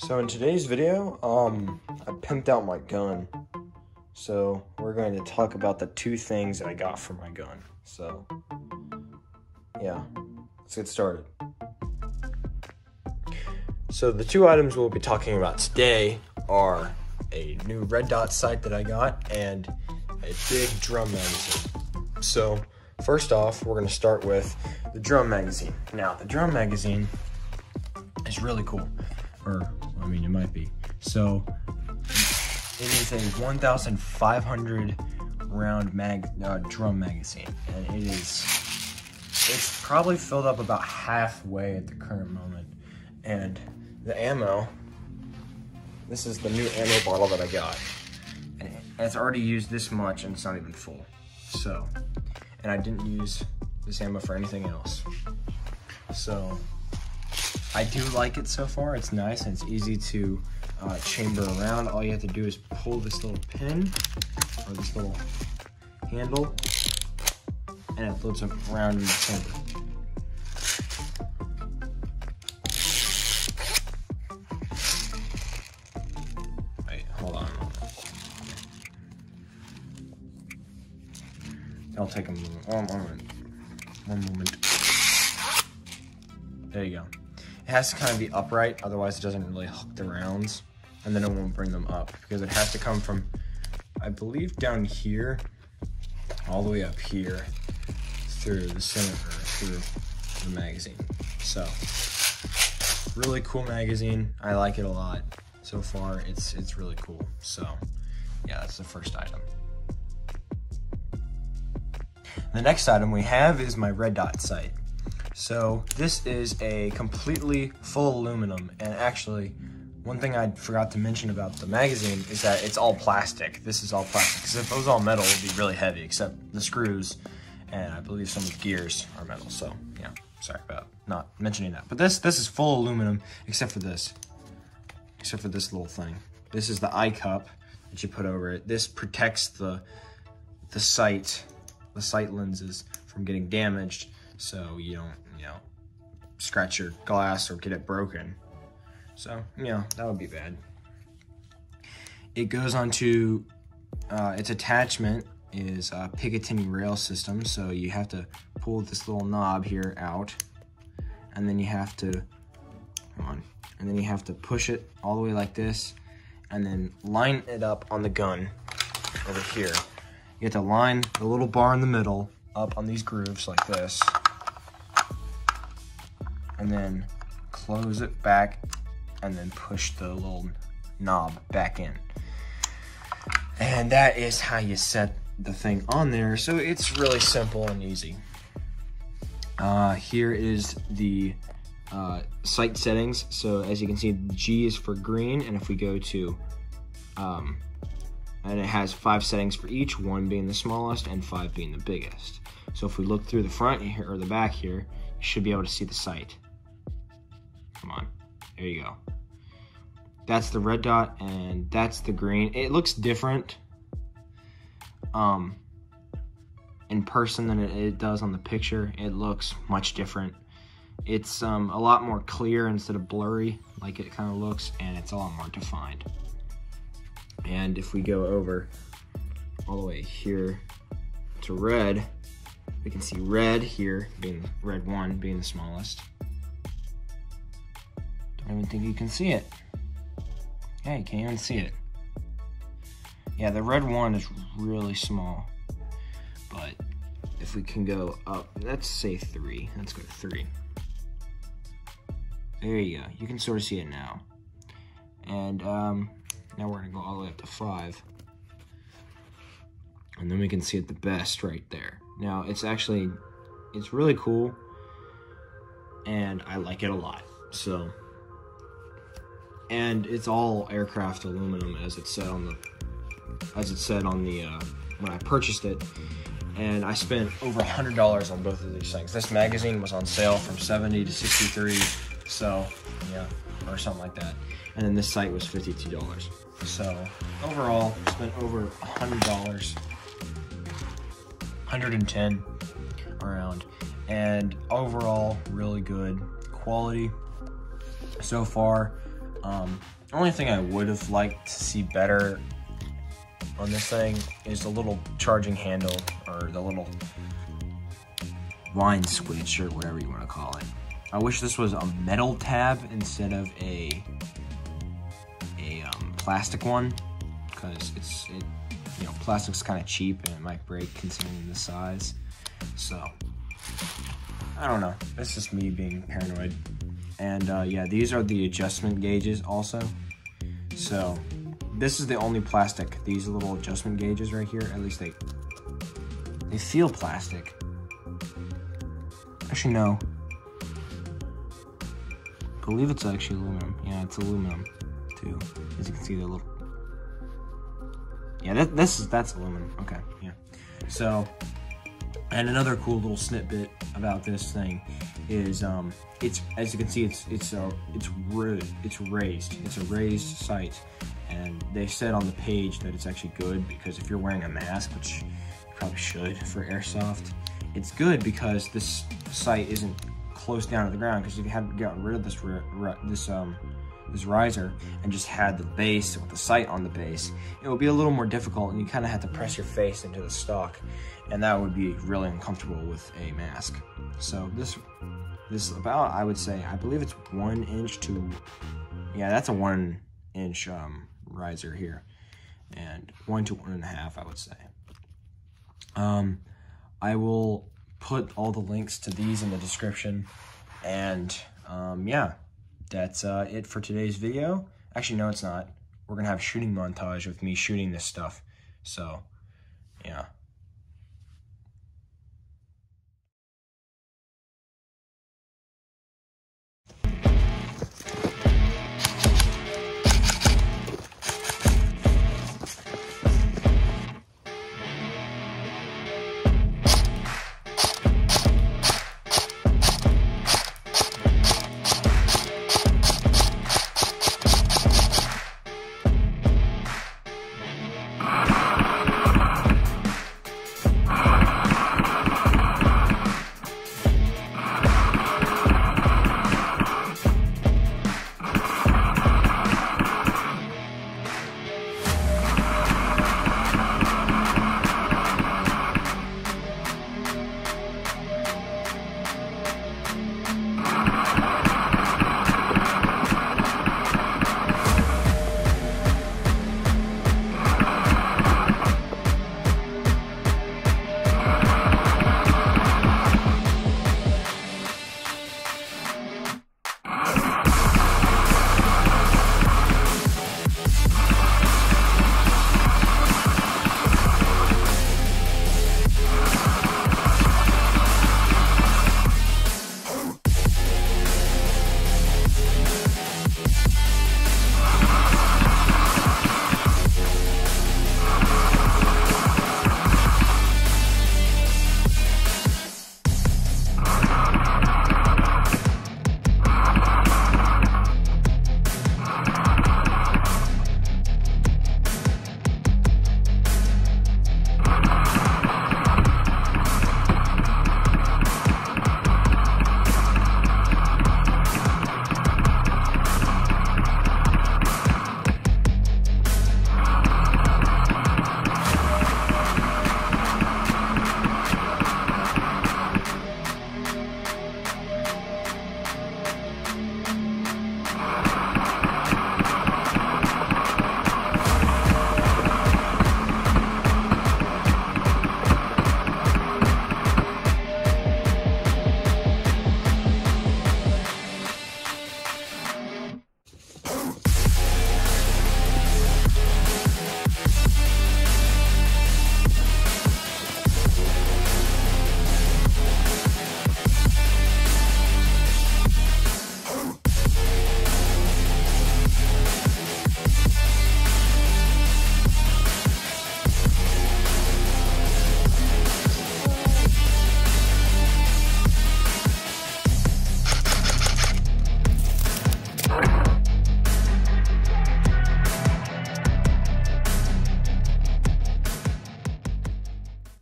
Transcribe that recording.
So in today's video, I pimped out my gun. So we're going to talk about the two things that I got for my gun. So yeah, let's get started. So the two items we'll be talking about today are a new red dot sight that I got and a big drum magazine. So first off, we're going to start with the drum magazine. Now the drum magazine is really cool, or I mean it might be. So it is a 1,500 round drum magazine, and it's probably filled up about halfway at the current moment. And the ammo, this is the new ammo bottle that I got, and it's already used this much and it's not even full. So, and I didn't use this ammo for anything else. So I do like it so far. It's nice and it's easy to chamber around. All you have to do is pull this little pin or this little handle, and it floats around in the chamber. Wait, hold on. I'll take a moment. One moment. There you go. It has to kind of be upright, otherwise it doesn't really hook the rounds, and then it won't bring them up, because it has to come from, I believe, down here, all the way up here, through the center, or through the magazine. So, really cool magazine. I like it a lot. So far, it's really cool. So, yeah, that's the first item. The next item we have is my red dot sight. So this is a completely full aluminum, and actually one thing I forgot to mention about the magazine is that it's all plastic. This is all plastic, because if it was all metal it would be really heavy, except the screws and I believe some of the gears are metal. So yeah, sorry about not mentioning that. But this is full aluminum except for this little thing. This is the eye cup that you put over it. This protects the sight lenses from getting damaged, so you don't, scratch your glass or get it broken. So, that would be bad. It goes on to, its attachment is a Picatinny rail system, so you have to pull this little knob here out, and then you have to, push it all the way like this, and then line it up on the gun over here. You have to line the little bar in the middle up on these grooves like this, and then close it back, and then push the little knob back in. And that is how you set the thing on there. So it's really simple and easy. Here is the sight settings. So as you can see, G is for green, and if we go to, and it has 5 settings for each, 1 being the smallest and 5 being the biggest. So if we look through the front here, or the back here, you should be able to see the sight. Come on, there you go. That's the red dot, and that's the green. It looks different in person than it does on the picture. It looks much different. It's a lot more clear instead of blurry like it kind of looks, and it's a lot more defined. And if we go over all the way here to red, we can see red here being red 1 being the smallest. Don't even think you can see it. Yeah, you can't even see it. Yeah, the red 1 is really small. But if we can go up, let's say 3. Let's go to 3. There you go. You can sort of see it now. And now we're gonna go all the way up to 5. And then we can see it the best right there. Now it's really cool, and I like it a lot. So, and it's all aircraft aluminum, as it said on the when I purchased it. And I spent over $100 on both of these things. This magazine was on sale from $70 to $63, so yeah, or something like that. And then this sight was $52. So overall, I spent over $100, $110 around, and overall really good quality so far. The only thing I would have liked to see better on this thing is the little charging handle, or the little line switch, or whatever you want to call it. I wish this was a metal tab instead of a plastic one, because plastic's kind of cheap and it might break considering the size. So I don't know, that's just me being paranoid. And yeah, these are the adjustment gauges also. So this is the only plastic, these little adjustment gauges right here. At least they feel plastic. Actually, no. I believe it's actually aluminum. Yeah, it's aluminum too. As you can see, the little. Yeah, that's aluminum. Okay, yeah. So, and another cool little snippet about this thing is it's, as you can see, it's raised. It's a raised sight, and they said on the page that it's actually good because if you're wearing a mask, which you probably should for airsoft, it's good because this sight isn't close down to the ground. Because if you had gotten rid of this riser and just had the base with the sight on the base, it would be a little more difficult, and you kind of have to press your face into the stock, and that would be really uncomfortable with a mask. So this about, I would say, I believe it's 1 inch to, yeah, that's a 1 inch riser here, and 1 to 1.5, I would say. I will put all the links to these in the description, and yeah, that's it for today's video. Actually, no, it's not. We're gonna have a shooting montage with me shooting this stuff. So, yeah.